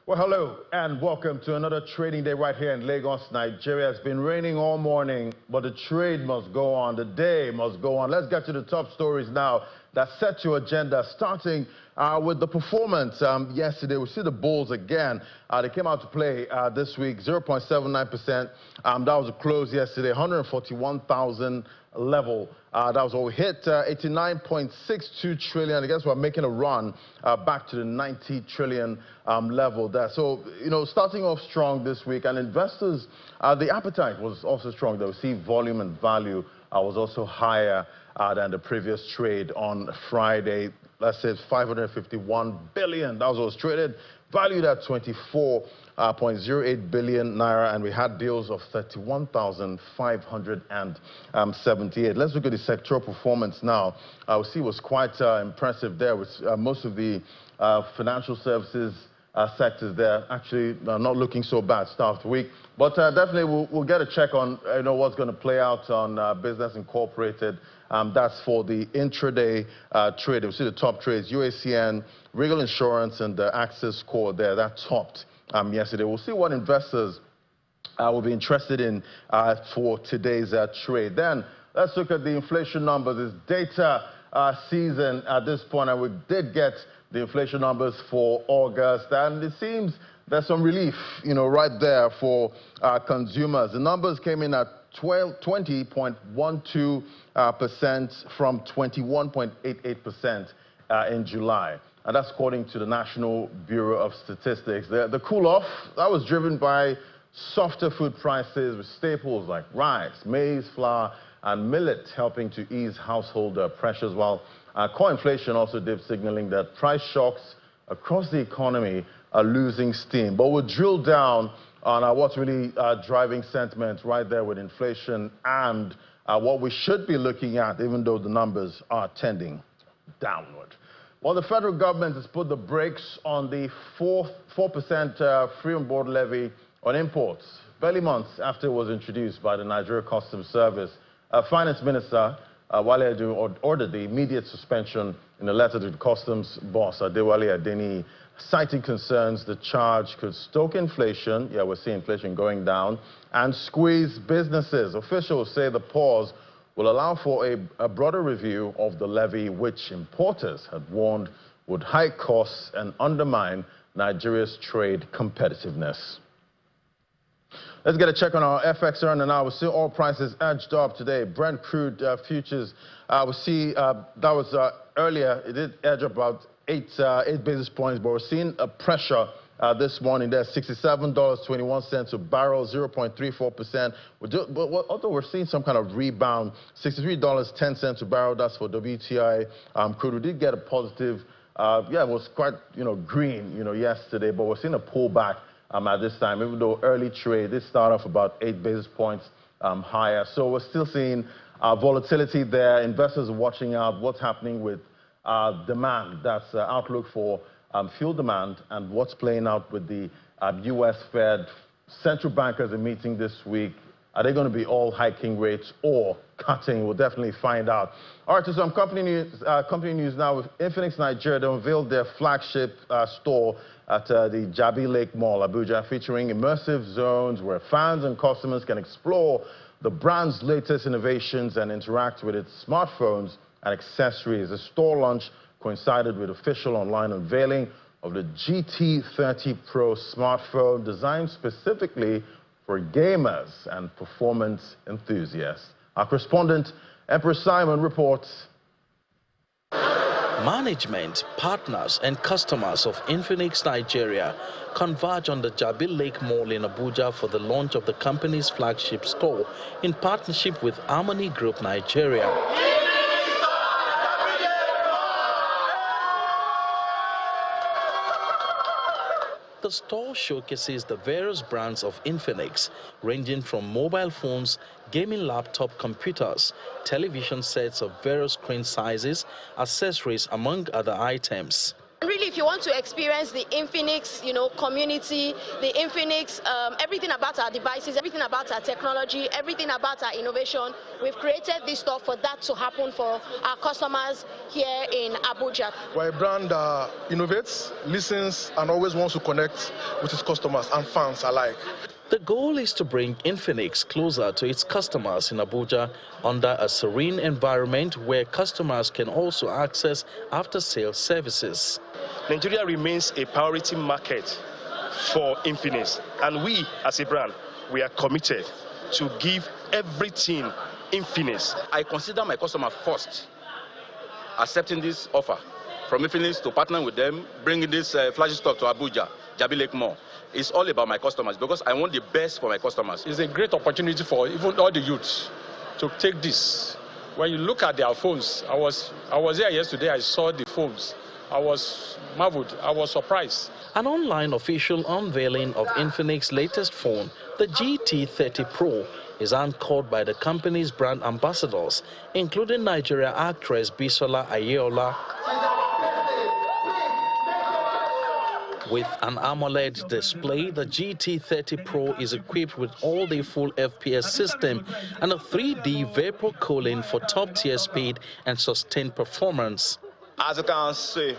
Well, hello and welcome to another trading day right here in Lagos, Nigeria. It's been raining all morning, but the trade must go on. The day must go on. Let's get to the top stories now that set your agenda, starting with the performance yesterday. We see the bulls again. They came out to play this week, 0.79%. That was a close yesterday, 141,000 level. That was all hit 89.62 trillion. I guess we're making a run back to the 90 trillion level there. So, you know, starting off strong this week, and investors, the appetite was also strong. They will see volume and value was also higher than the previous trade on Friday. Let's say 551 billion. That was traded, valued at 24.08 billion naira, and we had deals of 31,578. Let's look at the sectoral performance now. We see it was quite impressive there, with most of the financial services sectors there actually not looking so bad start of the week. But definitely we'll get a check on what's going to play out on Business Incorporated. That's for the intraday trade. We see the top trades: UACN, Regal Insurance, and the Access Core there. That topped yesterday. We'll see what investors will be interested in for today's trade. Then let's look at the inflation numbers. It's data season at this point, and we did get the inflation numbers for August, and it seems there's some relief, right there for consumers. The numbers came in at 20.12% from 21.88% in July. And that's according to the National Bureau of Statistics. The cool-off, that was driven by softer food prices with staples like rice, maize, flour, and millet helping to ease household pressures, while core inflation also dipped, signaling that price shocks across the economy are losing steam. But we'll drill down on what's really driving sentiment right there with inflation and what we should be looking at, even though the numbers are tending downward. Well, the federal government has put the brakes on the 4% free on board levy on imports, barely months after it was introduced by the Nigeria Customs Service. Finance Minister Wale Edun ordered the immediate suspension in a letter to the customs boss, Adewale Adeni, citing concerns the charge could stoke inflation. Yeah, we're seeing inflation going down, and squeeze businesses. Officials say the pause will allow for a broader review of the levy, which importers had warned would hike costs and undermine Nigeria's trade competitiveness. Let's get a check on our FX earner now. We see oil prices edged up today. Brent crude futures, we see that was earlier. It did edge up about 8 basis points, but we're seeing a pressure this morning there. $67.21 a barrel, 0.34%. Although we're seeing some kind of rebound, $63.10 a barrel. That's for WTI crude. We did get a positive. It was quite green yesterday, but we're seeing a pullback at this time, even though early trade did start off about 8 basis points higher. So we're still seeing volatility there. Investors are watching out what's happening with demand. That's outlook for fuel demand, and what's playing out with the U.S. Fed. Central bankers are meeting this week. Are they going to be all hiking rates or cutting? We'll definitely find out. All right, so some company news now. With Infinix Nigeria, they unveiled their flagship store at the Jabi Lake Mall, Abuja, featuring immersive zones where fans and customers can explore the brand's latest innovations and interact with its smartphones and accessories. The store launch coincided with official online unveiling of the GT30 Pro smartphone, designed specifically for gamers and performance enthusiasts. Our correspondent, Empress Simon, reports. Management, partners and customers of Infinix Nigeria converge on the Jabi Lake Mall in Abuja for the launch of the company's flagship store in partnership with Harmony Group Nigeria. The store showcases the various brands of Infinix, ranging from mobile phones, gaming laptop computers, television sets of various screen sizes, accessories, among other items. Really really, if you want to experience the Infinix, community, the Infinix, everything about our devices, everything about our technology, everything about our innovation, we've created this store for that to happen for our customers here in Abuja. We're a brand that innovates, listens, and always wants to connect with its customers and fans alike. The goal is to bring Infinix closer to its customers in Abuja under a serene environment where customers can also access after-sales services. Nigeria remains a priority market for Infinix, and we, as a brand, we are committed to give everything Infinix. I consider my customer first, accepting this offer from Infinix to partner with them, bringing this flashy stock to Abuja, Jabi-Lake-More. It's all about my customers because I want the best for my customers. It's a great opportunity for even all the youths to take this. When you look at their phones, I was there yesterday, I saw the phones. I was marveled, I was surprised. An online official unveiling of Infinix's latest phone, the GT30 Pro, is anchored by the company's brand ambassadors, including Nigeria actress Bisola Ayeola. With an AMOLED display, the GT30 Pro is equipped with all the full FPS system and a 3D vapor cooling for top-tier speed and sustained performance. As you can see,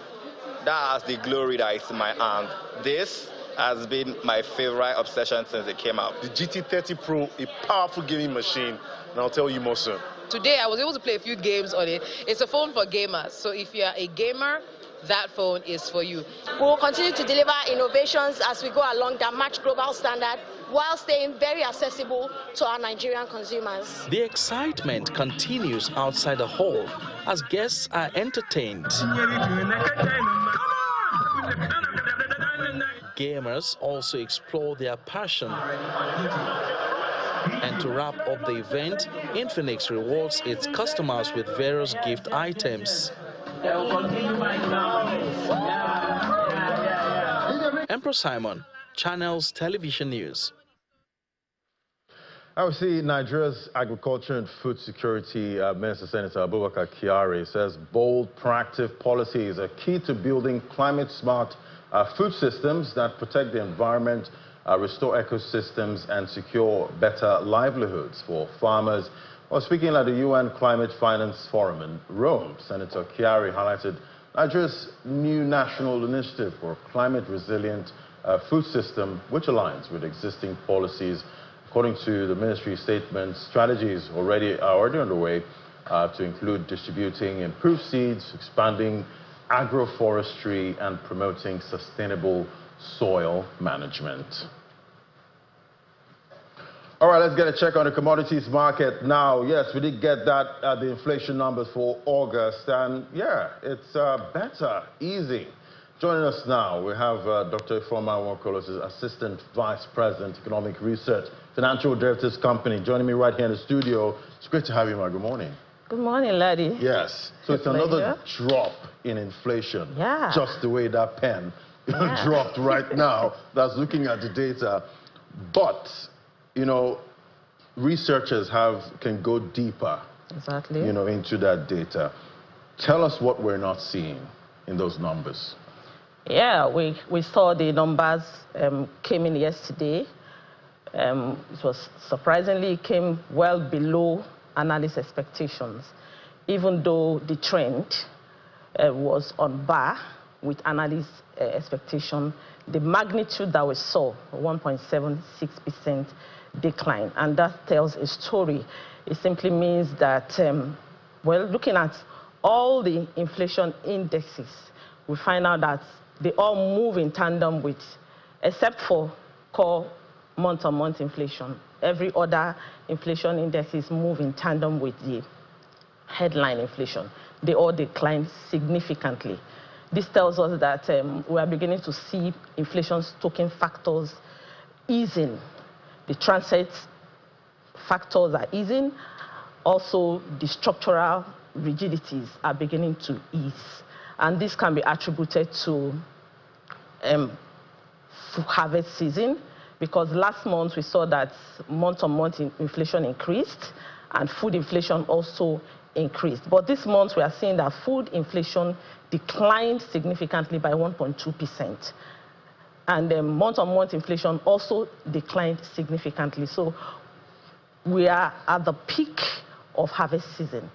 that's the glory that is in my hand. This has been my favorite obsession since it came out. The GT30 Pro, a powerful gaming machine, and I'll tell you more soon. Today, I was able to play a few games on it. It's a phone for gamers, so if you're a gamer, that phone is for you. We will continue to deliver innovations as we go along that match global standard while staying very accessible to our Nigerian consumers. The excitement continues outside the hall as guests are entertained. Gamers also explore their passion. And to wrap up the event, Infinix rewards its customers with various gift items. Emperor Simon, Channels Television News. I would see Nigeria's Agriculture and Food Security Minister Senator Abubakar Kyari says bold, proactive policies are key to building climate-smart food systems that protect the environment, restore ecosystems, and secure better livelihoods for farmers. While speaking at the UN Climate Finance Forum in Rome, Senator Kyari highlighted Nigeria's new national initiative for a climate-resilient food system, which aligns with existing policies. According to the ministry statement, strategies are already underway to include distributing improved seeds, expanding agroforestry, and promoting sustainable soil management. All right, let's get a check on the commodities market now. Yes, we did get that, the inflation numbers for August, and yeah, it's better, easy. Joining us now, we have Dr. Ifeoma Nwakolos, Assistant Vice President, Economic Research, Financial Derivatives Company, joining me right here in the studio. It's great to have you, ma. Good morning. Good morning, Lady. Yes, so it's another drop in inflation. Yeah. Just the way that pen dropped right now. That's looking at the data. But you know, researchers can go deeper, exactly, into that data. Tell us what we're not seeing in those numbers. Yeah, we saw the numbers came in yesterday. It was surprisingly came well below analyst expectations, even though the trend was on par with analyst expectation. The magnitude that we saw, 1.76% decline, and that tells a story. It simply means that, well, looking at all the inflation indexes, we find out that they all move in tandem with, except for core month-on-month inflation. Every other inflation indexes move in tandem with the headline inflation. They all decline significantly. This tells us that we are beginning to see inflation stoking factors easing. The transit factors are easing. Also, the structural rigidities are beginning to ease. And this can be attributed to harvest season, because last month we saw that month-on-month inflation increased and food inflation also increased. But this month, we are seeing that food inflation declined significantly by 1.2%. And month-on-month inflation also declined significantly. So we are at the peak of harvest season,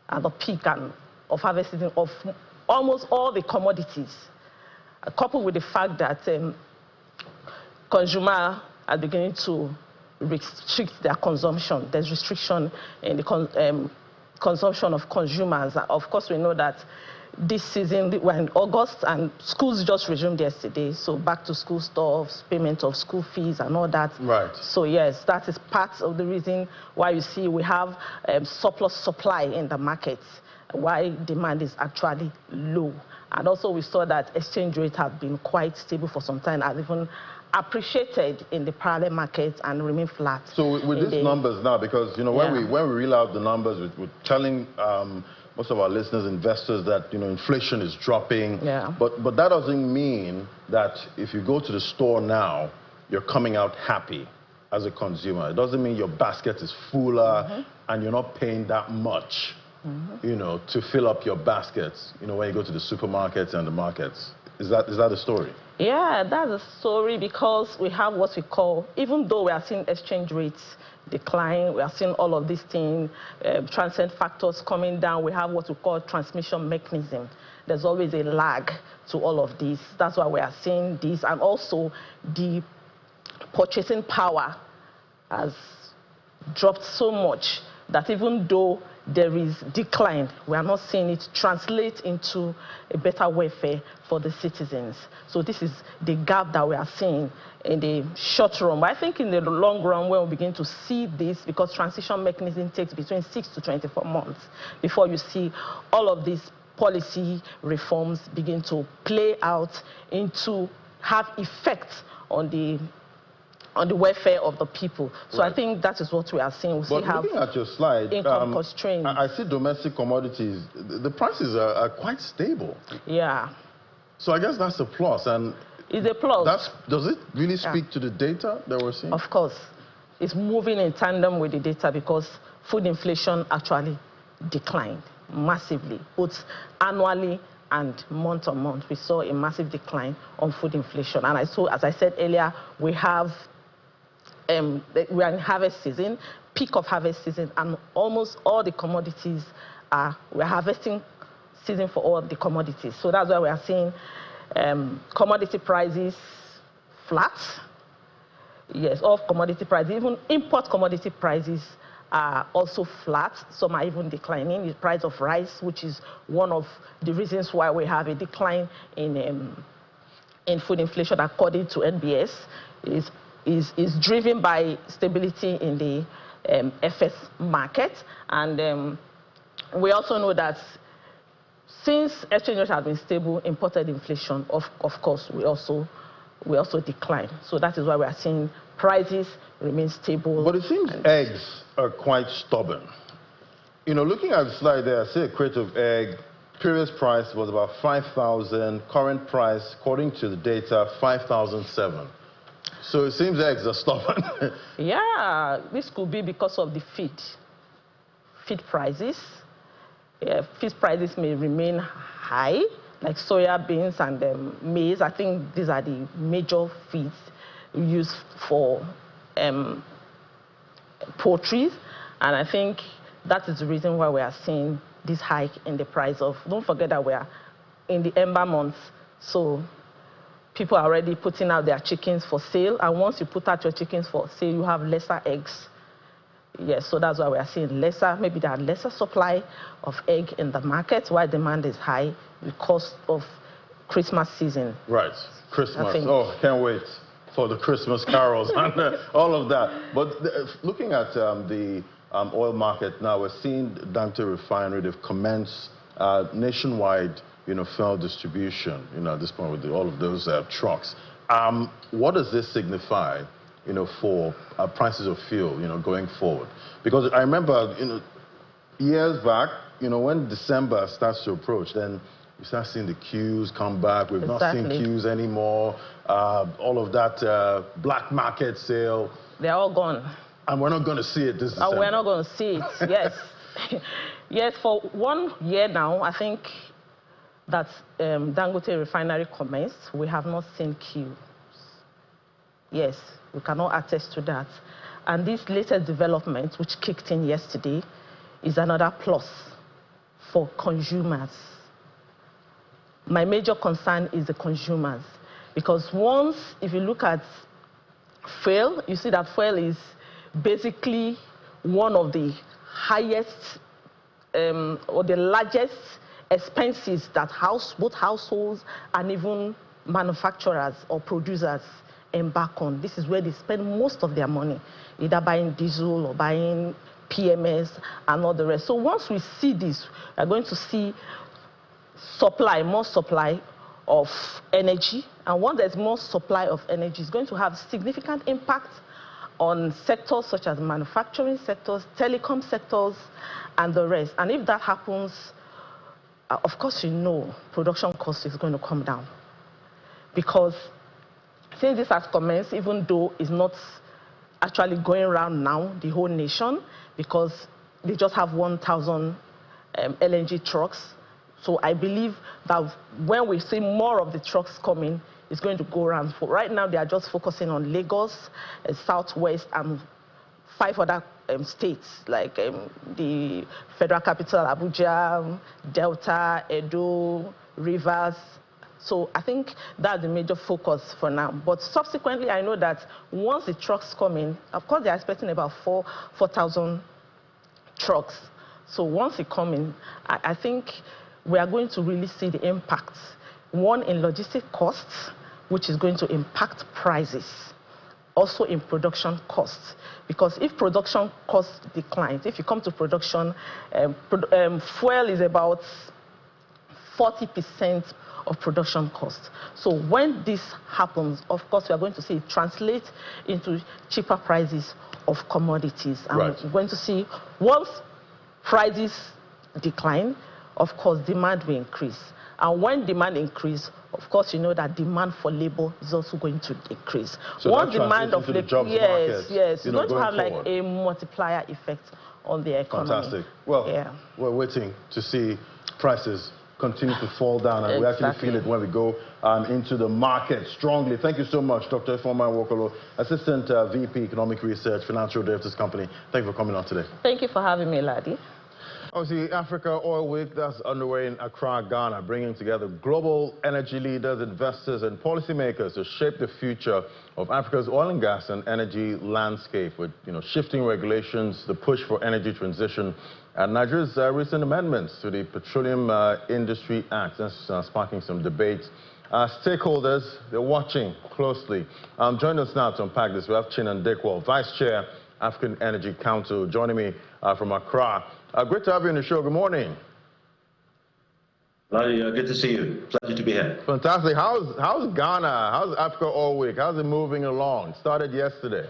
of harvest season of almost all the commodities, coupled with the fact that consumers are beginning to restrict their consumption. There's restriction in the consumption of consumers. Of course, we know that this season, we're in August, and schools just resumed yesterday, so back to school stuff, payment of school fees and all that. Right. So yes, that is part of the reason why you see we have surplus supply in the markets, why demand is actually low. And also we saw that exchange rates have been quite stable for some time, and even appreciated in the parallel markets and remain flat. So with these numbers now, because when we reel out the numbers, we're telling most of our listeners, investors, that inflation is dropping. Yeah. But that doesn't mean that if you go to the store now, you're coming out happy as a consumer. It doesn't mean your basket is fuller and you're not paying that much, to fill up your baskets, when you go to the supermarkets and the markets. Is that the story? Yeah, that's a story, because we have what we call, even though we are seeing exchange rates decline, we are seeing all of these things, transient factors coming down, we have what we call transmission mechanism. There's always a lag to all of this. That's why we are seeing this. And also the purchasing power has dropped so much that even though there is decline, we are not seeing it translate into a better welfare for the citizens. So this is the gap that we are seeing in the short run. But I think in the long run, when we begin to see this, because transition mechanism takes between 6 to 24 months before you see all of these policy reforms begin to play out into have effects on the welfare of the people. So right. I think that is what we are seeing. But looking at your slide, income constraints. I see domestic commodities, the prices are quite stable. Yeah. So I guess that's a plus. And it's a plus. Does it really speak to the data that we're seeing? Of course. It's moving in tandem with the data, because food inflation actually declined massively, both annually and month on month. We saw a massive decline on food inflation. And as I said earlier, we are in harvest season, peak of harvest season, and almost all the commodities we're harvesting season for all the commodities. So that's why we are seeing commodity prices flat. Yes, all commodity prices, even import commodity prices are also flat. Some are even declining. The price of rice, which is one of the reasons why we have a decline in food inflation, according to NBS, is driven by stability in the FS market. And we also know that since exchange rate has been stable, imported inflation, of course, we also decline. So that is why we are seeing prices remain stable. But it seems eggs are quite stubborn. Looking at the slide there, I see a crate of egg. Previous price was about 5,000. Current price, according to the data, 5,007. So it seems eggs are stubborn. Yeah, this could be because of the feed prices. Yeah, feed prices may remain high, like soya beans and maize. I think these are the major feeds used for poultry. And I think that is the reason why we are seeing this hike in the price of, don't forget that we are in the ember months, so people are already putting out their chickens for sale, and once you put out your chickens for sale, you have lesser eggs. Yes, so that's why we are seeing maybe there are lesser supply of egg in the market, while demand is high because of Christmas season. Right, Christmas. Oh, can't wait for the Christmas carols and all of that. But looking at the oil market now, we're seeing Dangote Refinery, they've commenced nationwide, fuel distribution, at this point with all of those trucks. What does this signify, for prices of fuel, going forward? Because I remember, years back, when December starts to approach, then you start seeing the queues come back. We've not seen queues anymore. All of that black market sale. They're all gone. And we're not going to see it this December. We're not going to see it, yes. Yes, for 1 year now, I think that Dangote refinery commenced, we have not seen queues. Yes, we cannot attest to that. And this latest development, which kicked in yesterday, is another plus for consumers. My major concern is the consumers, because once, if you look at fuel, you see that fuel is basically one of the highest or the largest expenses that both households and even manufacturers or producers embark on. This is where they spend most of their money, either buying diesel or buying PMS and all the rest. So once we see this, we're going to see more supply of energy. And once there's more supply of energy, it's going to have significant impact on sectors such as manufacturing sectors, telecom sectors, and the rest. And if that happens, of course, production cost is going to come down. Because since this has commenced, even though it's not actually going around now, the whole nation, because they just have 1,000 LNG trucks. So I believe that when we see more of the trucks coming, it's going to go around. For right now, they are just focusing on Lagos, Southwest, and 5 other states, like the Federal Capital, Abuja, Delta, Edo, Rivers. So I think that's the major focus for now. But subsequently, I know that once the trucks come in, of course, they're expecting about 4,000 trucks. So once they come in, I think we are going to really see the impact. One, in logistic costs, which is going to impact prices. Also in production costs. Because if production costs declines, if you come to production, fuel is about 40% of production costs. So when this happens, of course, we are going to see it translate into cheaper prices of commodities. And we're going to see, once prices decline, of course, demand will increase. And when demand increases, of course, you know that demand for labor is also going to increase. So once demand of labor, yes, it's going to have forward, like a multiplier effect on the economy. Fantastic. Well, we're waiting to see prices continue to fall down, and we actually feel it when we go into the market strongly. Thank you so much, Dr. Ifeoma Nwokolo, Assistant VP Economic Research, Financial Derivatives Company. Thank you for coming on today. Thank you for having me, Ladi. Obviously, Africa Oil Week, that's underway in Accra, Ghana, bringing together global energy leaders, investors, and policymakers to shape the future of Africa's oil and gas and energy landscape with, shifting regulations, the push for energy transition, and Nigeria's recent amendments to the Petroleum Industry Act. That's sparking some debates. Stakeholders, they're watching closely. Joining us now to unpack this, we have Chinan Dekwal, Vice Chair, African Energy Council, joining me from Accra. Great to have you on the show. Good morning. Good to see you. Pleasure to be here. Fantastic. How's Ghana? How's Africa Oil Week? How's it moving along? Started yesterday.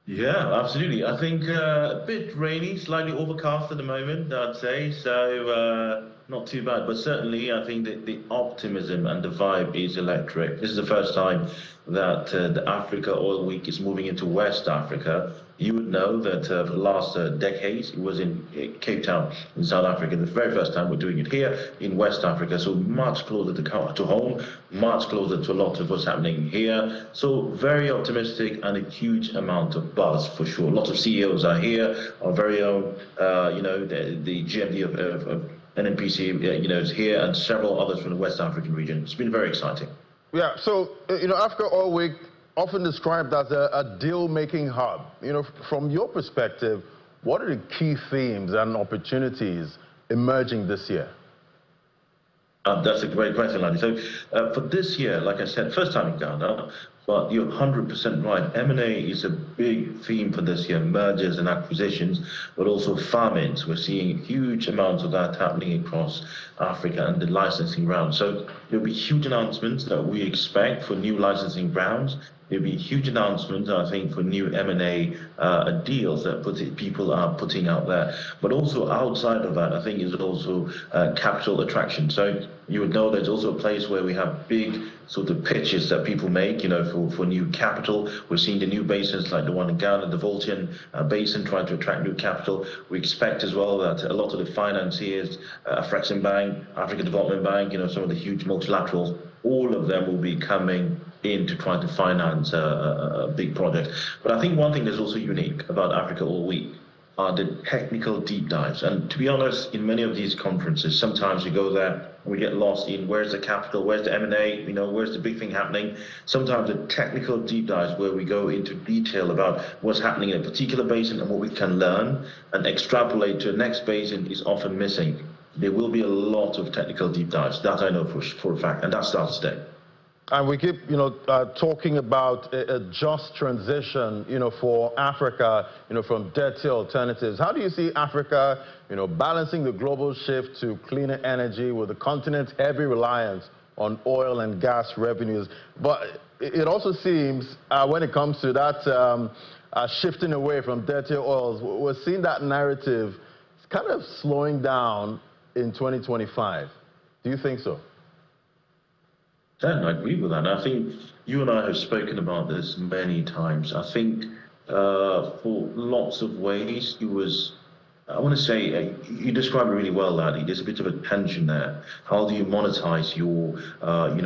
Yeah, absolutely. I think a bit rainy, slightly overcast at the moment, I'd say. So not too bad. But certainly, I think that the optimism and the vibe is electric. This is the first time that the Africa Oil Week is moving into West Africa. You would know that for the last decades, it was in Cape Town in South Africa. The very first time we're doing it here in West Africa, so much closer to home, much closer to a lot of what's happening here. So very optimistic and a huge amount of buzz for sure. Lots of CEOs are here, our very own, the GMD of NNPC, is here, and several others from the West African region. It's been very exciting. Yeah, so, Africa Oil Week, often described as a deal-making hub. From your perspective, what are the key themes and opportunities emerging this year? That's a great question, Ladi. So for this year, like I said, first time in Ghana, but you're 100% right. M&A is a big theme for this year, mergers and acquisitions, but also farm-ins. We're seeing huge amounts of that happening across Africa and the licensing round. So there'll be huge announcements that we expect for new licensing rounds. There'll be huge announcements, I think, for new M&A deals that people are putting out there. But also outside of that, I think, is also capital attraction. So, You would know there's also a place where we have big sort of pitches that people make, for new capital. We're seeing the new basins like the one in Ghana, the Voltian Basin, trying to attract new capital. We expect as well that a lot of the financiers, Afrexim Bank, African Development Bank, some of the huge multilaterals, all of them will be coming in to try to finance a big project. But I think one thing that's also unique about Africa All Week are the technical deep dives. And to be honest, in many of these conferences, sometimes we go there and we get lost in where's the capital, where's the M&A, where's the big thing happening. Sometimes the technical deep dives where we go into detail about what's happening in a particular basin and what we can learn and extrapolate to the next basin is often missing. There will be a lot of technical deep dives, that I know for a fact, and that starts today. And we keep, talking about a just transition, for Africa, from dirty alternatives. How do you see Africa, balancing the global shift to cleaner energy with the continent's heavy reliance on oil and gas revenues? But it also seems when it comes to that shifting away from dirty oils, we're seeing that narrative kind of slowing down in 2025. Do you think so? Dan, I agree with that. I think you and I have spoken about this many times. I think for lots of ways, I want to say, you described it really well, Laddie. There's a bit of a tension there. How do you monetize your,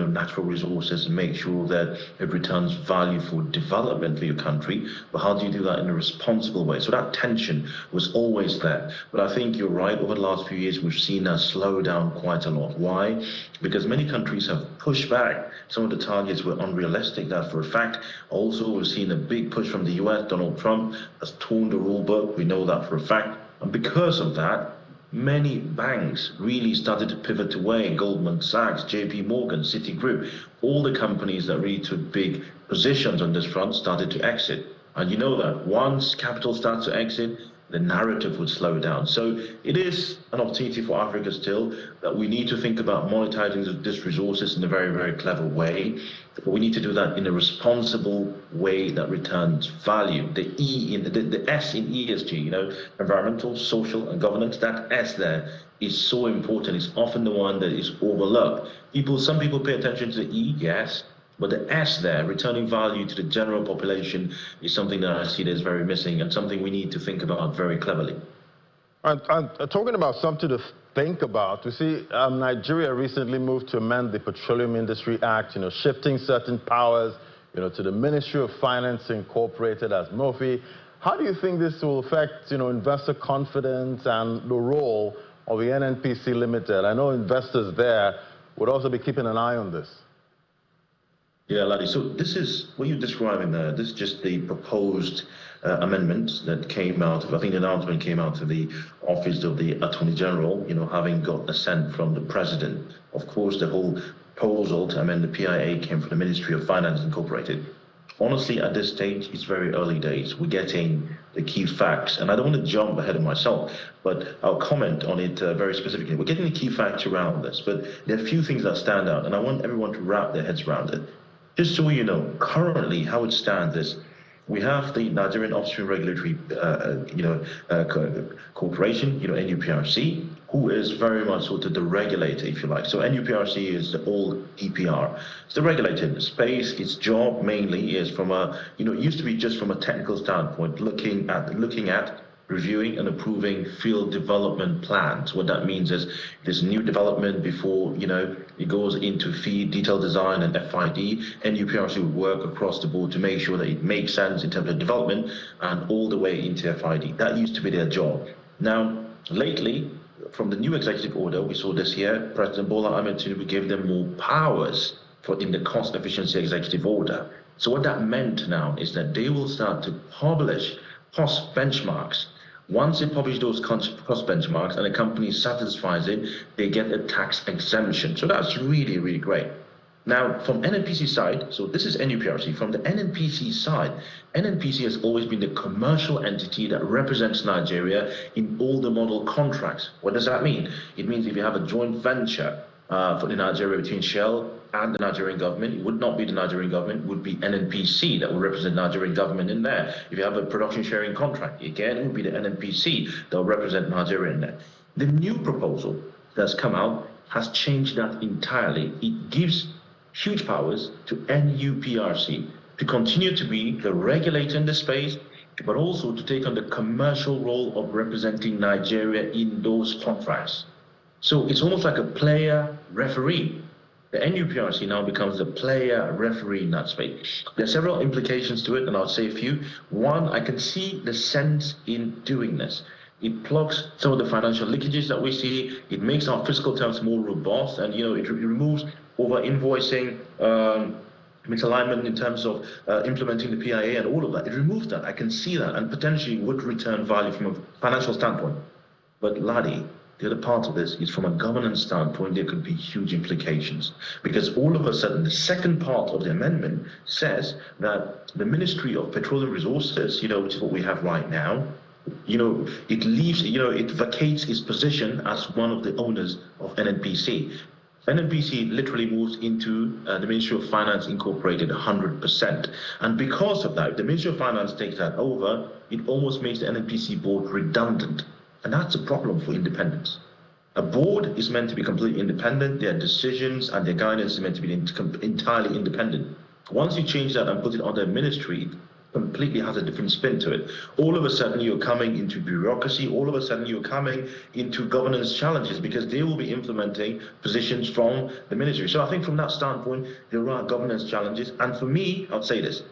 natural resources and make sure that it returns value for development for your country? But how do you do that in a responsible way? So that tension was always there. But I think you're right. Over the last few years, we've seen that slow down quite a lot. Why? Because many countries have pushed back. Some of the targets were unrealistic, that for a fact. Also, we've seen a big push from the US. Donald Trump has torn the rule book. We know that for a fact. And because of that, many banks really started to pivot away. Goldman Sachs, JP Morgan, Citigroup, all the companies that really took big positions on this front started to exit. And you know that once capital starts to exit, the narrative would slow down. So it is an opportunity for Africa still that we need to think about monetizing these resources in a very, very clever way. But we need to do that in a responsible way that returns value. The S in ESG, environmental, social, and governance, that S there is so important. It's often the one that is overlooked. Some people pay attention to the E, yes, but the S there, returning value to the general population, is something that I see that is very missing and something we need to think about very cleverly. And talking about something to think about, we see Nigeria recently moved to amend the Petroleum Industry Act, shifting certain powers, to the Ministry of Finance Incorporated as MOFI. How do you think this will affect, investor confidence and the role of the NNPC Limited? I know investors there would also be keeping an eye on this. Yeah, Laddie, so this is what you're describing there. This is just the proposed amendment that came out of, I think the announcement came out of the Office of the Attorney General, having got assent from the President. Of course, the whole proposal to amend the PIA came from the Ministry of Finance Incorporated. Honestly, at this stage, it's very early days. We're getting the key facts, and I don't want to jump ahead of myself, but I'll comment on it very specifically. We're getting the key facts around this, but there are a few things that stand out, and I want everyone to wrap their heads around it. Just so you know, currently how it stands is we have the Nigerian Upstream Regulatory Corporation, NUPRC, who is very much sort of the regulator, if you like. So NUPRC is the old EPR. It's the regulator in the space. Its job mainly is from it used to be just from a technical standpoint, looking at reviewing and approving field development plans. What that means is there's new development before, it goes into FEED, detailed design, and FID. NUPRC would work across the board to make sure that it makes sense in terms of development and all the way into FID. That used to be their job. Now, lately, from the new executive order, we saw this year, President Bola Ahmed Tinubu gave them more powers in the cost efficiency executive order. So what that meant now is that they will start to publish cost benchmarks. Once they publish those cost benchmarks and a company satisfies it, they get a tax exemption. So that's really, really great. Now, from NNPC side, so this is NUPRC, from the NNPC side, NNPC has always been the commercial entity that represents Nigeria in all the model contracts. What does that mean? It means if you have a joint venture for the Nigeria between Shell and the Nigerian government, it would not be the Nigerian government, it would be NNPC that would represent Nigerian government in there. If you have a production sharing contract, again, it would be the NNPC that will represent Nigeria in there. The new proposal that's come out has changed that entirely. It gives huge powers to NUPRC to continue to be the regulator in the space, but also to take on the commercial role of representing Nigeria in those contracts. So it's almost like a player referee. The NUPRC now becomes the player referee in that space. There are several implications to it, and I'll say a few. One, I can see the sense in doing this. It plugs some of the financial leakages that we see. It makes our fiscal terms more robust, and it removes over invoicing, misalignment in terms of implementing the PIA and all of that. It removes that. I can see that, and potentially would return value from a financial standpoint. But Ladi, the other part of this is from a governance standpoint, there could be huge implications, because all of a sudden the second part of the amendment says that the Ministry of Petroleum Resources, which is what we have right now, it leaves, it vacates its position as one of the owners of NNPC. NNPC literally moves into the Ministry of Finance Incorporated 100%. And because of that, if the Ministry of Finance takes that over, it almost makes the NNPC board redundant. And that's a problem for independence. A board is meant to be completely independent. Their decisions and their guidance is meant to be entirely independent. Once you change that and put it under a ministry, it completely has a different spin to it. All of a sudden, you're coming into bureaucracy. All of a sudden, you're coming into governance challenges, because they will be implementing positions from the ministry. So I think from that standpoint, there are governance challenges. And for me, I'd say this.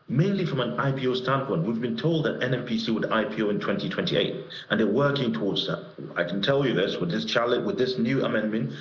Mainly from an IPO standpoint, we've been told that NNPC would IPO in 2028, and they're working towards that. I can tell you this, with this challenge, with this new amendment,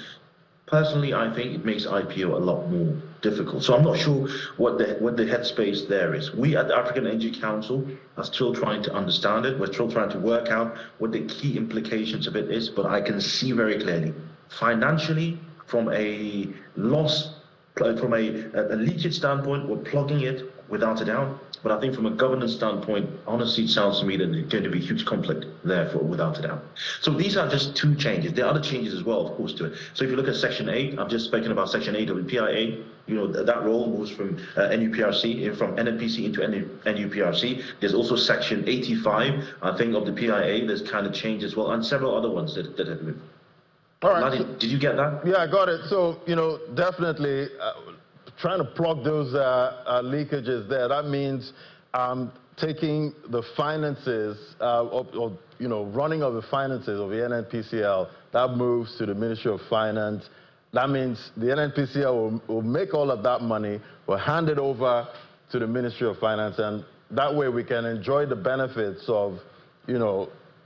personally, I think it makes IPO a lot more difficult. So I'm not sure what the headspace there is. We at the African Energy Council are still trying to understand it. We're still trying to work out what the key implications of it is, but I can see very clearly, financially, from a loss, from a leakage standpoint, we're plugging it, without a doubt. But I think from a governance standpoint, honestly, it sounds to me that there's going to be huge conflict, therefore, without a doubt. So these are just two changes. There are other changes as well, of course, to it. So if you look at Section 8, I've just spoken about Section 8 of the PIA. That role moves from NUPRC, from NNPC into NUPRC. There's also Section 85, I think, of the PIA. There's kind of change as well, and several other ones that have moved. All right. Ladi, did you get that? Yeah, I got it. So, definitely trying to plug those leakages there. That means taking the finances, running of the finances of the NNPCL, that moves to the Ministry of Finance. That means the NNPCL will make all of that money, will hand it over to the Ministry of Finance, and that way we can enjoy the benefits of,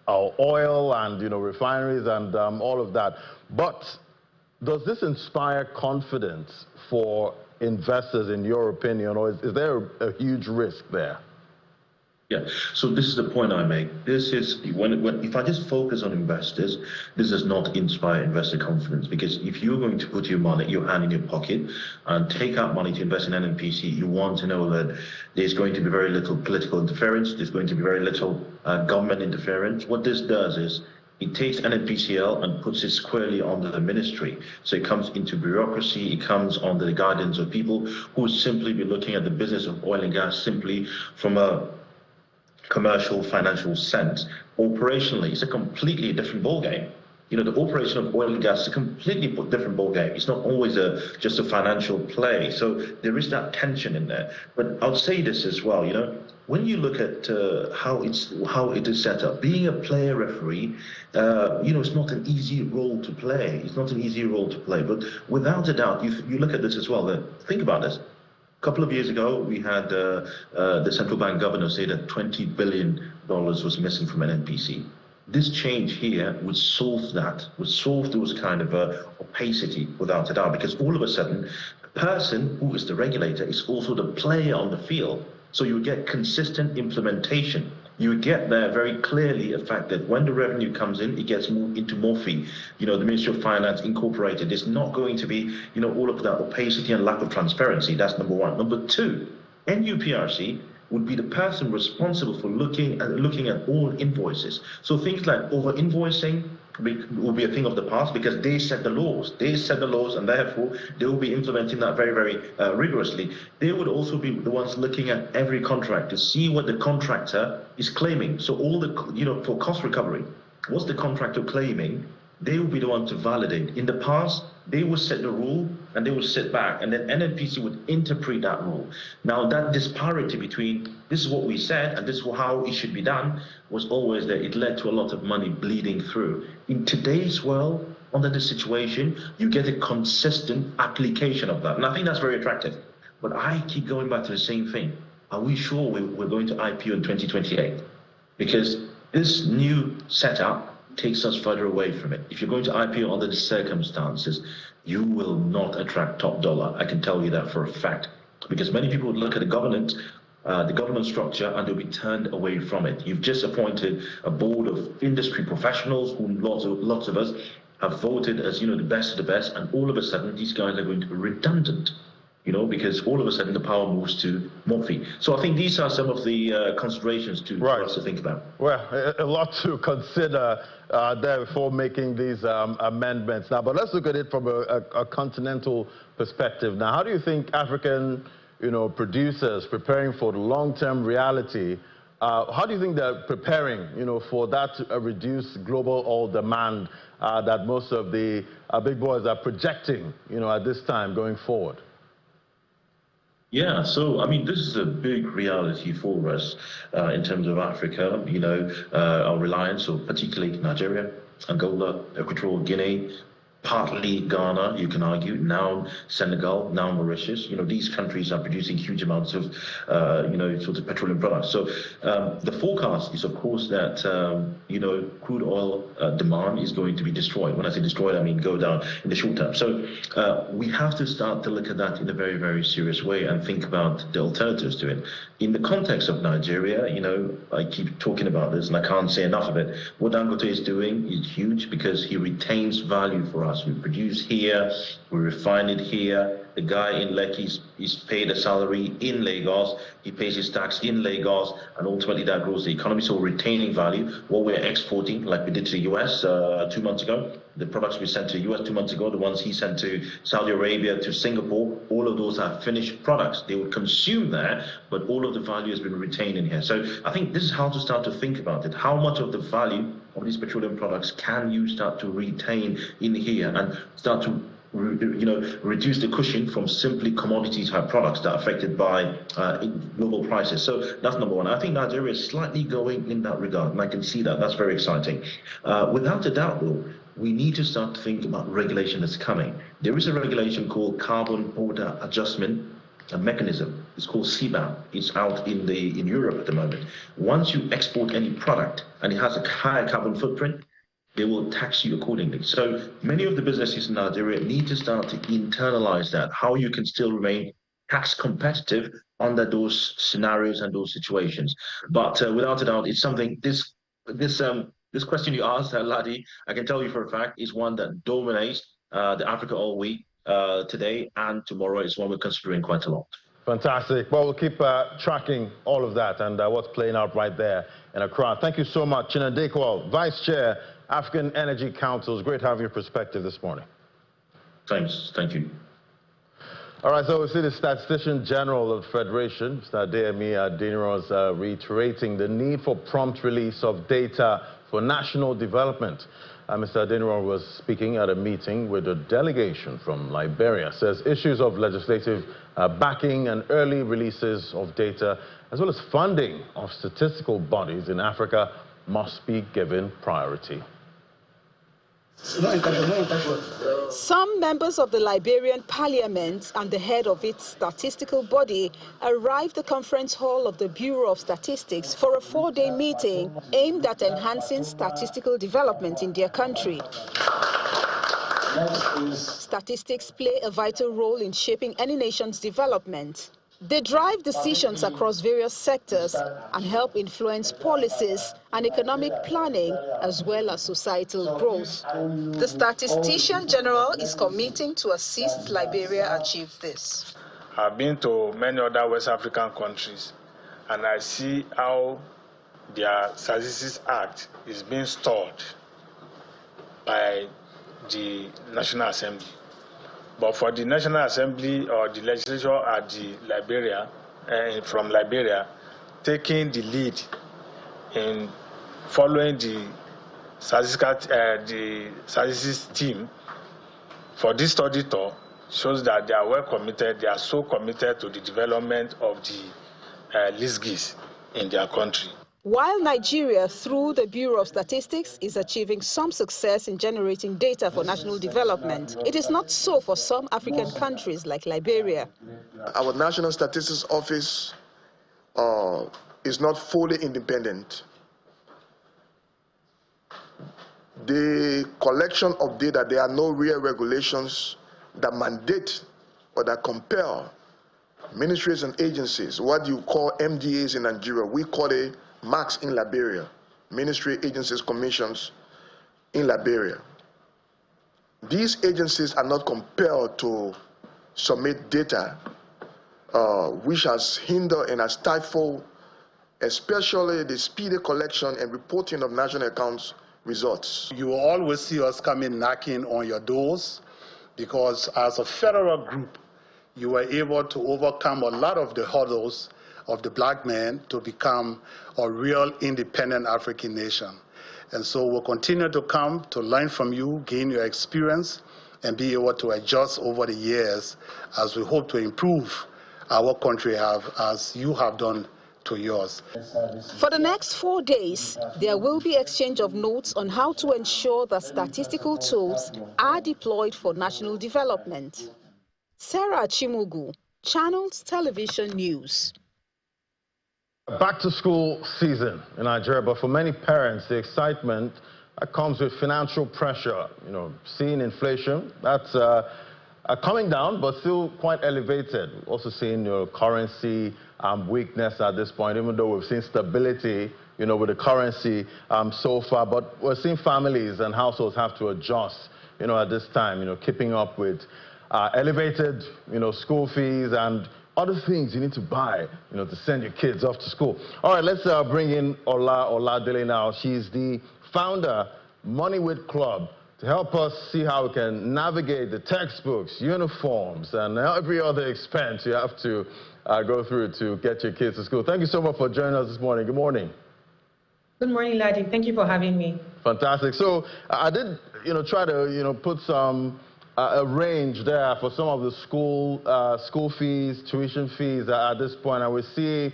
our oil and, refineries and all of that. But does this inspire confidence for investors, in your opinion, or is there a huge risk there? Yeah, so this is the point I make. This is, if I just focus on investors, this does not inspire investor confidence, because if you're going to put your hand in your pocket and take out money to invest in NNPC, you want to know that there's going to be very little political interference, there's going to be very little government interference. What this does is, it takes NNPCL and puts it squarely under the ministry. So it comes into bureaucracy, it comes under the guidance of people who simply be looking at the business of oil and gas simply from a commercial, financial sense. Operationally, it's a completely different ballgame. The operation of oil and gas is a completely different ballgame. It's not always just a financial play. So there is that tension in there. But I'll say this as well, when you look at how it is set up, being a player referee, it's not an easy role to play. It's not an easy role to play. But without a doubt, you look at this as well. Think about this. A couple of years ago, we had the central bank governor say that $20 billion was missing from NNPC. This change here would solve that, would solve those kind of opacity without a doubt, because all of a sudden, the person who is the regulator is also the player on the field. So you get consistent implementation. You get there very clearly the fact that when the revenue comes in, it gets moved into more fee. The Ministry of Finance Incorporated is not going to be, all of that opacity and lack of transparency. That's number one. Number two, NUPRC would be the person responsible for looking at all invoices. So things like over-invoicing will be a thing of the past, because they set the laws. They set the laws, and therefore they will be implementing that very, very rigorously. They would also be the ones looking at every contract to see what the contractor is claiming. So all the, for cost recovery, what's the contractor claiming they will be the one to validate. In the past, they would set the rule and they would sit back, and then NNPC would interpret that rule. Now, that disparity between this is what we said and this is how it should be done was always there. It led to a lot of money bleeding through. In today's world, under this situation, you get a consistent application of that. And I think that's very attractive. But I keep going back to the same thing. Are we sure we're going to IPO in 2028? Because this new setup takes us further away from it. If you're going to IPO under the circumstances, you will not attract top dollar. I can tell you that for a fact. Because many people would look at the governance structure, and they'll be turned away from it. You've just appointed a board of industry professionals whom lots of us have voted as, the best of the best, and all of a sudden these guys are going to be redundant. Because all of a sudden the power moves to Murphy. So I think these are some of the considerations for us to think about. Well, a lot to consider there before making these amendments. Now, but let's look at it from a continental perspective. Now, how do you think African, producers preparing for the long-term reality, how do you think they're preparing, for that reduced global oil demand that most of the big boys are projecting, at this time going forward? Yeah, so I mean, this is a big reality for us in terms of Africa. Our reliance, or particularly Nigeria, Angola, Equatorial Guinea, partly Ghana, you can argue, now Senegal, now Mauritius. These countries are producing huge amounts of, sort of petroleum products. So the forecast is, of course, that, crude oil demand is going to be destroyed. When I say destroyed, I mean go down in the short term. So we have to start to look at that in a very, very serious way and think about the alternatives to it. In the context of Nigeria, I keep talking about this and I can't say enough of it. What Dangote is doing is huge because he retains value for us. We produce here, we refine it here. The guy in Lekki is paid a salary in Lagos. He pays his tax in Lagos, and ultimately that grows the economy. So we're retaining value. What we're exporting, like we did to the US 2 months ago, the products we sent to the US 2 months ago, the ones he sent to Saudi Arabia, to Singapore, all of those are finished products. They would consume there, but all of the value has been retained in here. So I think this is how to start to think about it. How much of the value of these petroleum products can you start to retain in here and start to reduce the cushion from simply commodity type products that are affected by global prices. So that's number one. I think Nigeria is slightly going in that regard, and I can see that. That's very exciting. Without a doubt, though, we need to start to think about regulation that's coming. There is a regulation called Carbon Border Adjustment Mechanism. It's called CBAM. It's out in Europe at the moment. Once you export any product and it has a higher carbon footprint, they will tax you accordingly. So many of the businesses in Nigeria need to start to internalize that, how you can still remain tax competitive under those scenarios and those situations. But without a doubt, it's something, this question you asked, Ladi, I can tell you for a fact, is one that dominates the Africa Oil Week today and tomorrow. Is one we're considering quite a lot. Fantastic. Well, we'll keep tracking all of that and what's playing out right there in Accra. Thank you so much. Chinadekwa, Vice Chair, African Energy Council. It's great having your perspective this morning. Thanks. Thank you. All right, so we see the Statistician General of the Federation, Mr. Adeyemi Adeniran, reiterating the need for prompt release of data for national development. Mr. Adeniran was speaking at a meeting with a delegation from Liberia. Says issues of legislative backing and early releases of data, as well as funding of statistical bodies in Africa, must be given priority. Some members of the Liberian Parliament and the head of its statistical body arrived at the conference hall of the Bureau of Statistics for a 4-day meeting aimed at enhancing statistical development in their country. Statistics play a vital role in shaping any nation's development. They drive decisions across various sectors and help influence policies and economic planning as well as societal growth. The Statistician General is committing to assist Liberia achieve this. I've been to many other West African countries and I see how their Statistics Act is being stored by the National Assembly. But for the National Assembly or the legislature at the Liberia, from Liberia, taking the lead in following the statistics team for this study tour shows that they are well committed. They are so committed to the development of the Lisgis in their country. While Nigeria, through the Bureau of Statistics, is achieving some success in generating data for national development, it is not so for some African countries like Liberia. Our National Statistics Office is not fully independent. The collection of data, there are no real regulations that mandate or that compel ministries and agencies, what you call MDAs in Nigeria, we call it MACs in Liberia, Ministry Agencies Commissions in Liberia. These agencies are not compelled to submit data, which has hindered and has stifled, especially the speedy collection and reporting of national accounts results. You will always see us coming knocking on your doors because as a federal group, you were able to overcome a lot of the hurdles of the black man to become a real independent African nation. And so we'll continue to come to learn from you, gain your experience, and be able to adjust over the years as we hope to improve our country as you have done to yours. For the next 4 days, there will be exchange of notes on how to ensure that statistical tools are deployed for national development. Sarah Chimugu, Channels Television News. Back to school season in Nigeria, but for many parents, the excitement that comes with financial pressure, seeing inflation, that's coming down, but still quite elevated. Also seeing currency weakness at this point, even though we've seen stability, with the currency so far, but we're seeing families and households have to adjust, at this time, keeping up with elevated, school fees and other things you need to buy, to send your kids off to school. All right, let's bring in Oladele now. She's the founder, Money With Club, to help us see how we can navigate the textbooks, uniforms, and every other expense you have to go through to get your kids to school. Thank you so much for joining us this morning. Good morning. Good morning, Ladi. Thank you for having me. Fantastic. So I did, try to, put some a range there for some of the school fees, tuition fees at this point. And we see,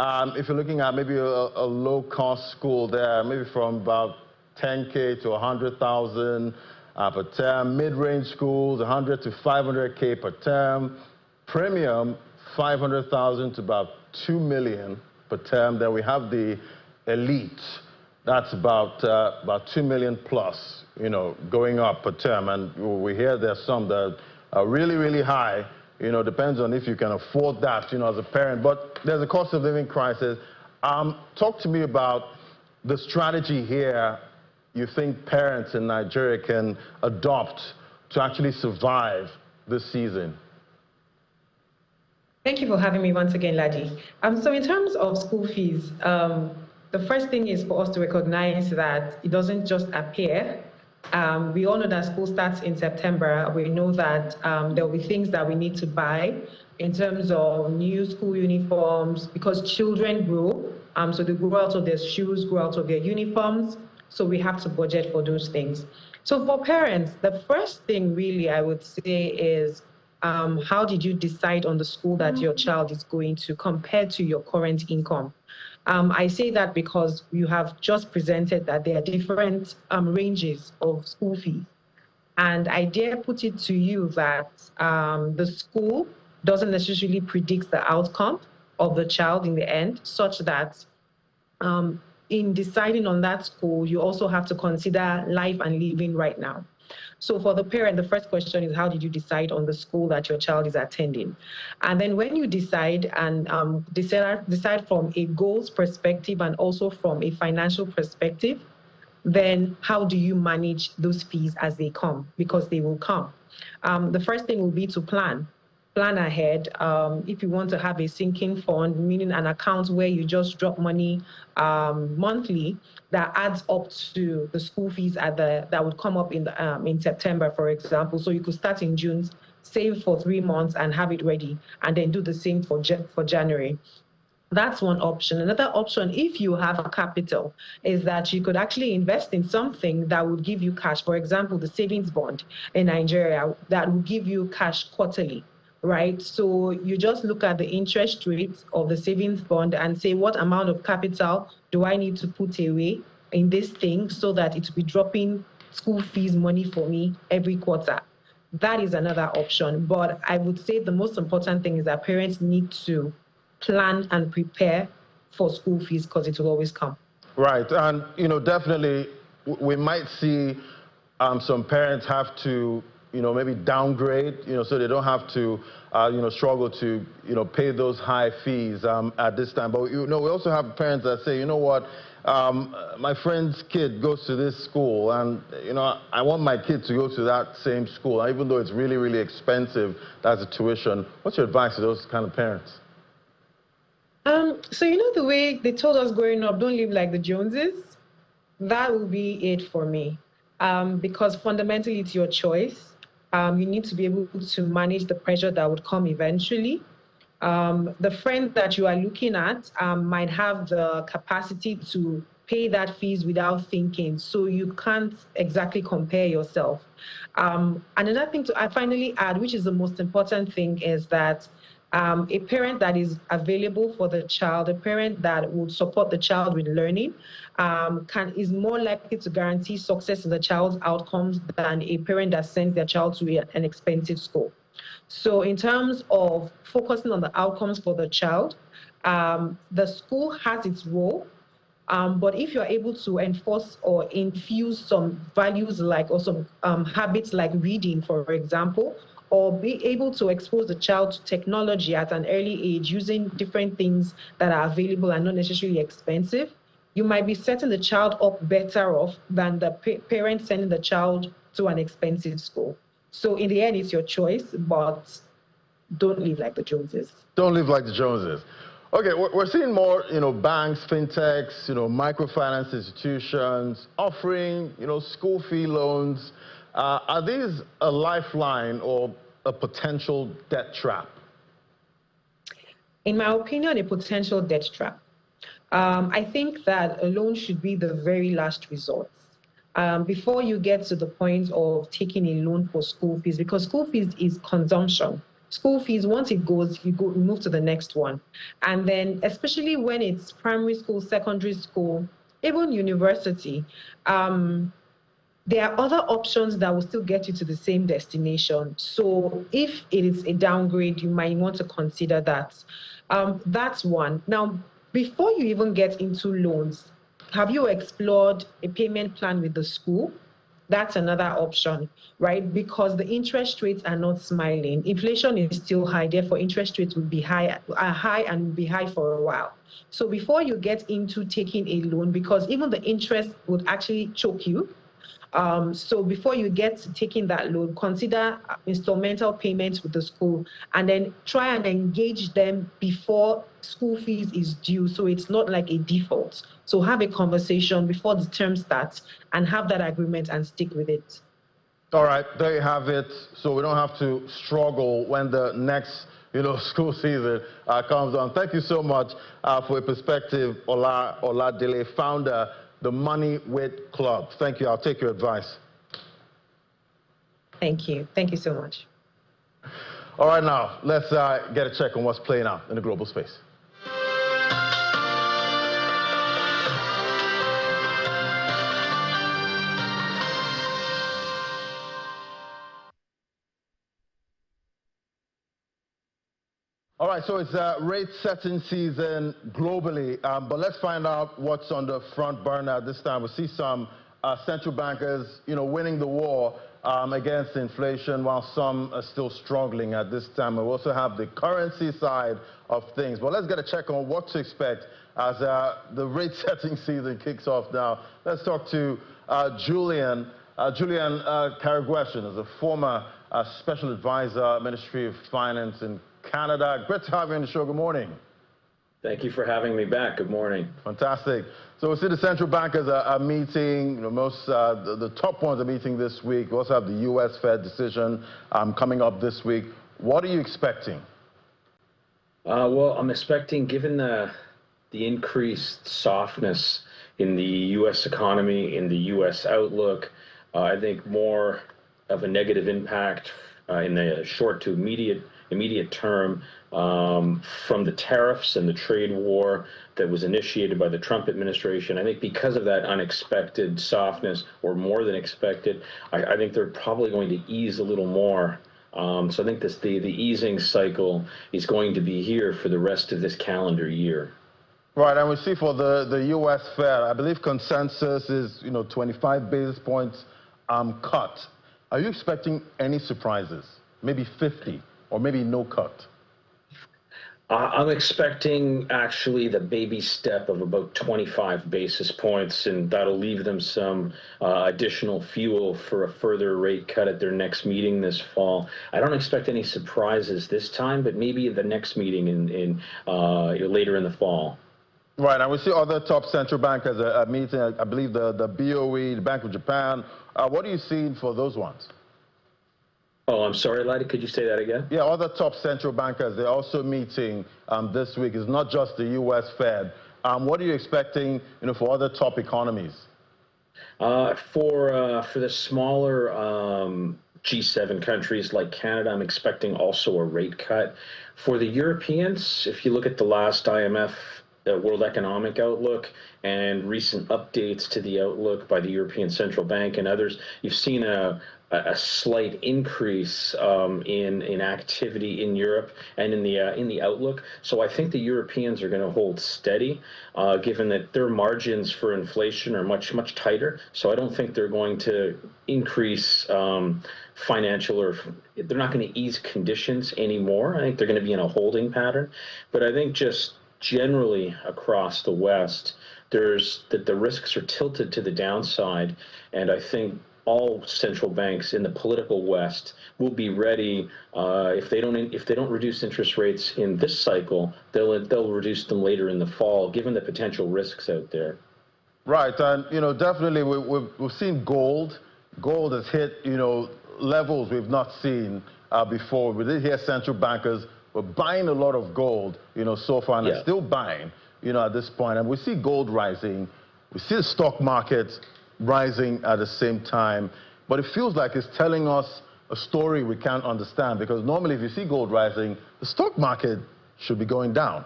if you're looking at maybe a low-cost school there, maybe from about 10K to 100,000 per term. Mid-range schools, 100 to 500K per term. Premium, 500,000 to about 2 million per term. Then we have the elite. That's about 2 million plus, going up per term. And we hear there's some that are really, really high. Depends on if you can afford that, as a parent. But there's a cost of living crisis. Talk to me about the strategy here you think parents in Nigeria can adopt to actually survive this season. Thank you for having me once again, Ladi. So in terms of school fees, the first thing is for us to recognize that it doesn't just appear. We all know that school starts in September. We know that there will be things that we need to buy in terms of new school uniforms because children grow. So they grow out of their shoes, grow out of their uniforms. So we have to budget for those things. So for parents, the first thing really I would say is how did you decide on the school that your child is going to compared to your current income? I say that because you have just presented that there are different ranges of school fees. And I dare put it to you that the school doesn't necessarily predict the outcome of the child in the end, such that in deciding on that school, you also have to consider life and living right now. So for the parent, the first question is, how did you decide on the school that your child is attending? And then when you decide and decide from a goals perspective and also from a financial perspective, then how do you manage those fees as they come? Because they will come. The first thing will be to plan ahead. If you want to have a sinking fund, meaning an account where you just drop money monthly that adds up to the school fees that would come up in September, for example. So you could start in June, save for 3 months and have it ready, and then do the same for January. That's one option. Another option, if you have capital, is that you could actually invest in something that would give you cash. For example, the savings bond in Nigeria that will give you cash quarterly, right? So you just look at the interest rate of the savings bond and say, what amount of capital do I need to put away in this thing so that it will be dropping school fees money for me every quarter? That is another option. But I would say the most important thing is that parents need to plan and prepare for school fees because it will always come. Right, and definitely we might see some parents have to maybe downgrade so they don't have to struggle to pay those high fees at this time. But we also have parents that say, you know what, my friend's kid goes to this school, and I want my kid to go to that same school, even though it's really, really expensive. That's the tuition. What's your advice to those kind of parents? So the way they told us growing up, don't live like the Joneses? That will be it for me. Because fundamentally it's your choice. You need to be able to manage the pressure that would come eventually. The friend that you are looking at might have the capacity to pay that fees without thinking, so you can't exactly compare yourself. Another thing I finally add, which is the most important thing, is that a parent that is available for the child, a parent that will support the child with learning, is more likely to guarantee success in the child's outcomes than a parent that sends their child to an expensive school. So in terms of focusing on the outcomes for the child, the school has its role, but if you're able to enforce or infuse some values or some habits like reading, for example, or be able to expose the child to technology at an early age using different things that are available and not necessarily expensive, you might be setting the child up better off than the parent sending the child to an expensive school. So in the end, it's your choice, but don't live like the Joneses. Don't live like the Joneses. Okay, we're seeing more, banks, fintechs, microfinance institutions offering, school fee loans. Are these a lifeline or a potential debt trap? In my opinion, a potential debt trap. I think that a loan should be the very last resort. Before you get to the point of taking a loan for school fees, because school fees is consumption. School fees, once it goes, you move to the next one. And then, especially when it's primary school, secondary school, even university, there are other options that will still get you to the same destination. So if it is a downgrade, you might want to consider that. That's one. Now, before you even get into loans, have you explored a payment plan with the school? That's another option, right? Because the interest rates are not smiling. Inflation is still high, therefore interest rates will be high and will be high for a while. So before you get into taking a loan, because even the interest would actually choke you, so before you get to taking that loan, consider installmental payments with the school, and then try and engage them before school fees is due, so it's not like a default. So have a conversation before the term starts and have that agreement and stick with it. All right, there you have it. So we don't have to struggle when the next school season comes on. Thank you so much for your perspective, Oladile, founder the Money With Club. Thank you. I'll take your advice. Thank you. Thank you so much. All right, now, let's get a check on what's playing out in the global space. All right, so it's rate setting season globally, but let's find out what's on the front burner this time. We see some central bankers, winning the war against inflation, while some are still struggling at this time. We also have the currency side of things, but let's get a check on what to expect as the rate setting season kicks off now. Let's talk to Julian Karagweshian, is a former special advisor, Ministry of Finance in Canada. Great to have you on the show. Good morning. Thank you for having me back. Good morning. Fantastic. So we see the central bankers are meeting. The top ones are meeting this week. We also have the U.S. Fed decision coming up this week. What are you expecting? Well, I'm expecting, given the increased softness in the U.S. economy, in the U.S. outlook, I think more of a negative impact in the short to immediate term from the tariffs and the trade war that was initiated by the Trump administration. I think because of that unexpected softness, or more than expected, I think they're probably going to ease a little more. So I think the easing cycle is going to be here for the rest of this calendar year. Right, and we see for the U.S. Fed, I believe consensus is 25 basis points cut. Are you expecting any surprises? Maybe 50, or maybe no cut? I'm expecting actually the baby step of about 25 basis points, and that'll leave them some additional fuel for a further rate cut at their next meeting this fall. I don't expect any surprises this time, but maybe the next meeting in later in the fall. Right, and we see other top central bankers meeting. I believe the BOE, the Bank of Japan. What are you seeing for those ones? Oh, I'm sorry, Ladi, could you say that again? Yeah, other top central bankers, they're also meeting this week. It's not just the U.S. Fed. What are you expecting, for other top economies? For the smaller G7 countries like Canada, I'm expecting also a rate cut. For the Europeans, if you look at the last IMF World Economic Outlook and recent updates to the outlook by the European Central Bank and others, you've seen a slight increase in activity in Europe and in the outlook. So I think the Europeans are going to hold steady, given that their margins for inflation are much tighter. So I don't think they're going to increase financial, or they're not going to ease conditions anymore. I think they're going to be in a holding pattern. But I think just generally across the West, the risks are tilted to the downside, and I think all central banks in the political West will be ready. If they don't reduce interest rates in this cycle, they'll reduce them later in the fall, given the potential risks out there. Right, and definitely we've seen gold. Gold has hit levels we've not seen before. We did hear central bankers were buying a lot of gold, so far, and they're still buying, at this point. And we see gold rising. We see the stock market rising at the same time. But it feels like it's telling us a story we can't understand, because normally if you see gold rising, the stock market should be going down.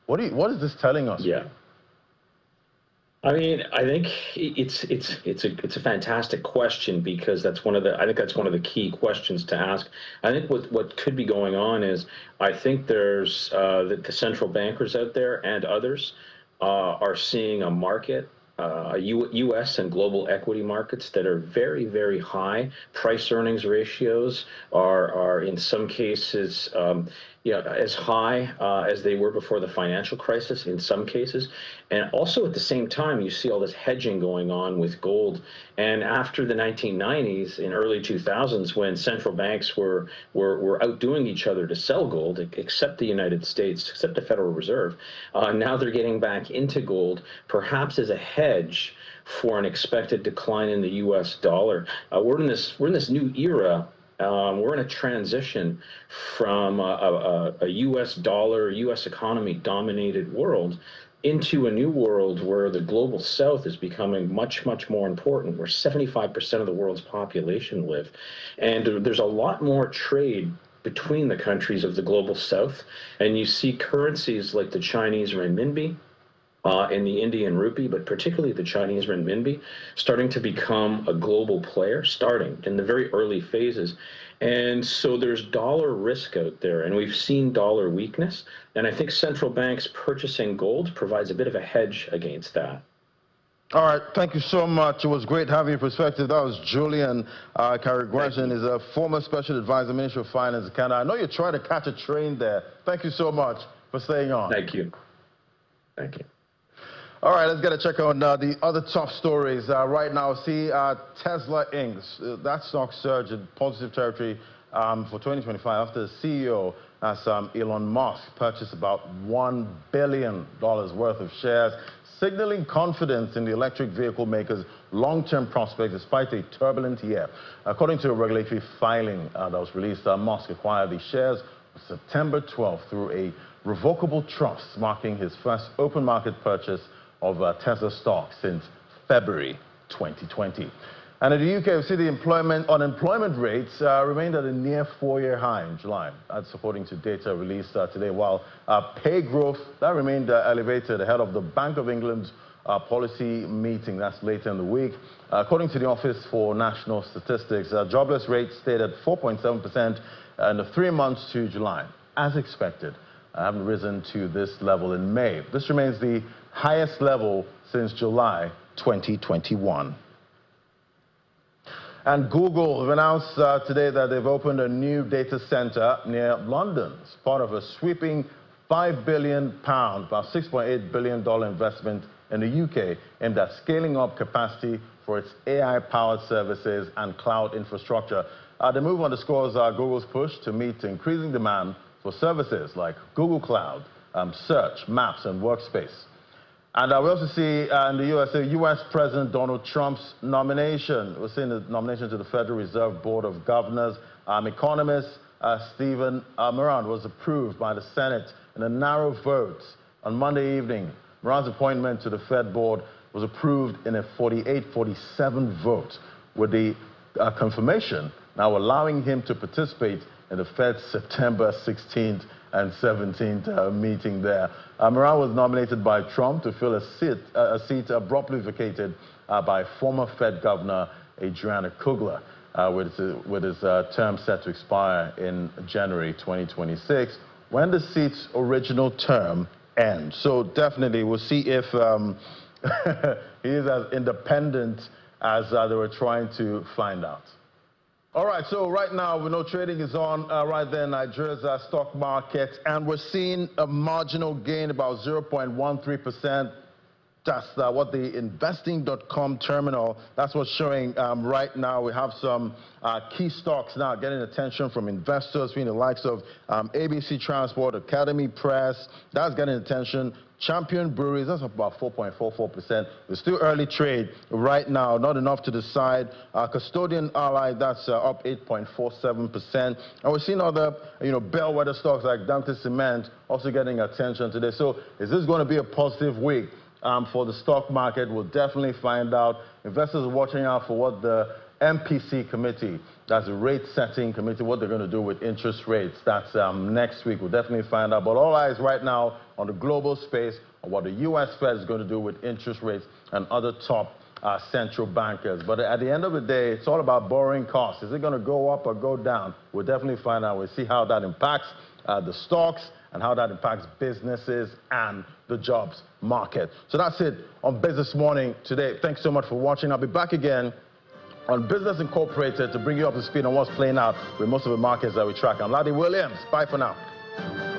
What is this telling us? Yeah. I mean, I think it's a fantastic question, because I think that's one of the key questions to ask. I think what could be going on is, I think there's the central bankers out there and others are seeing a market, U.S. and global equity markets that are very, very high. Price-earnings ratios are in some cases as high as they were before the financial crisis in some cases. And also at the same time, you see all this hedging going on with gold. And after the 1990s and early 2000s, when central banks were outdoing each other to sell gold, except the United States, except the Federal Reserve, now they're getting back into gold, perhaps as a hedge for an expected decline in the U.S. dollar. We're in this new era. We're in a transition from a U.S. dollar, U.S. economy dominated world into a new world where the global south is becoming much more important, where 75% of the world's population live. And there's a lot more trade between the countries of the global south. And you see currencies like the Chinese renminbi, and the Indian rupee, but particularly the Chinese renminbi, starting to become a global player, starting in the very early phases. And so there's dollar risk out there, and we've seen dollar weakness. And I think central banks purchasing gold provides a bit of a hedge against that. All right, thank you so much. It was great having your perspective. That was Julian Karagwajan, is a former special advisor, Minister of Finance of Canada. I know you're trying to catch a train there. Thank you so much for staying on. Thank you. Thank you. All right, let's get a check on the other top stories. Right now, see Tesla Inc. That stock surged in positive territory for 2025 after the CEO, Elon Musk, purchased about $1 billion worth of shares, signaling confidence in the electric vehicle makers' long-term prospects despite a turbulent year. According to a regulatory filing that was released, Musk acquired the shares September 12th through a revocable trusts, marking his first open market purchase of Tesla stock since February 2020. And in the UK, we see the unemployment rates remained at a near 4-year high in July. That's according to data released today, while pay growth that remained elevated ahead of the Bank of England's policy meeting. That's later in the week. According to the Office for National Statistics, jobless rate stayed at 4.7% in the 3 months to July. As expected, haven't risen to this level in May. This remains the highest level since July 2021. And Google have announced today that they've opened a new data center near London. It's part of a sweeping £5 billion, about $6.8 billion investment in the UK aimed at scaling up capacity for its AI-powered services and cloud infrastructure. The move underscores Google's push to meet increasing demand for services like Google Cloud, Search, Maps, and Workspace. And we also see in the USA, U.S. President Donald Trump's nomination. We're seeing the nomination to the Federal Reserve Board of Governors. Economist Stephen Moran was approved by the Senate in a narrow vote on Monday evening. Moran's appointment to the Fed board was approved in a 48-47 vote, with the confirmation now allowing him to participate in the Fed's September 16th and 17th meeting there. Moran was nominated by Trump to fill a seat abruptly vacated by former Fed Governor Adriana Kugler, with his term set to expire in January 2026, when the seat's original term ends. So definitely we'll see if he is as independent as they were trying to find out. All right, so right now we know trading is on right there in Nigeria's stock market, and we're seeing a marginal gain about 0.13%. That's what the investing.com terminal, that's what's showing right now. We have some key stocks now getting attention from investors, being the likes of ABC Transport, Academy Press, that's getting attention. Champion Breweries, that's up about 4.44%. It's still early trade right now, not enough to decide. Custodian Allied, that's up 8.47%. And we're seeing other, bellwether stocks like Dangote Cement also getting attention today. So is this going to be a positive week for the stock market? We'll definitely find out. Investors are watching out for what the MPC committee, that's the rate setting committee, what they're going to do with interest rates. That's next week. We'll definitely find out. But all eyes right now on the global space on what the U.S. Fed is going to do with interest rates and other top central bankers. But at the end of the day, it's all about borrowing costs. Is it going to go up or go down? We'll definitely find out. We'll see how that impacts the stocks and how that impacts businesses and the jobs market. So that's it on Business Morning today. Thanks so much for watching. I'll be back again on Business Incorporated to bring you up to speed on what's playing out with most of the markets that we track. I'm Ladi Williams. Bye for now.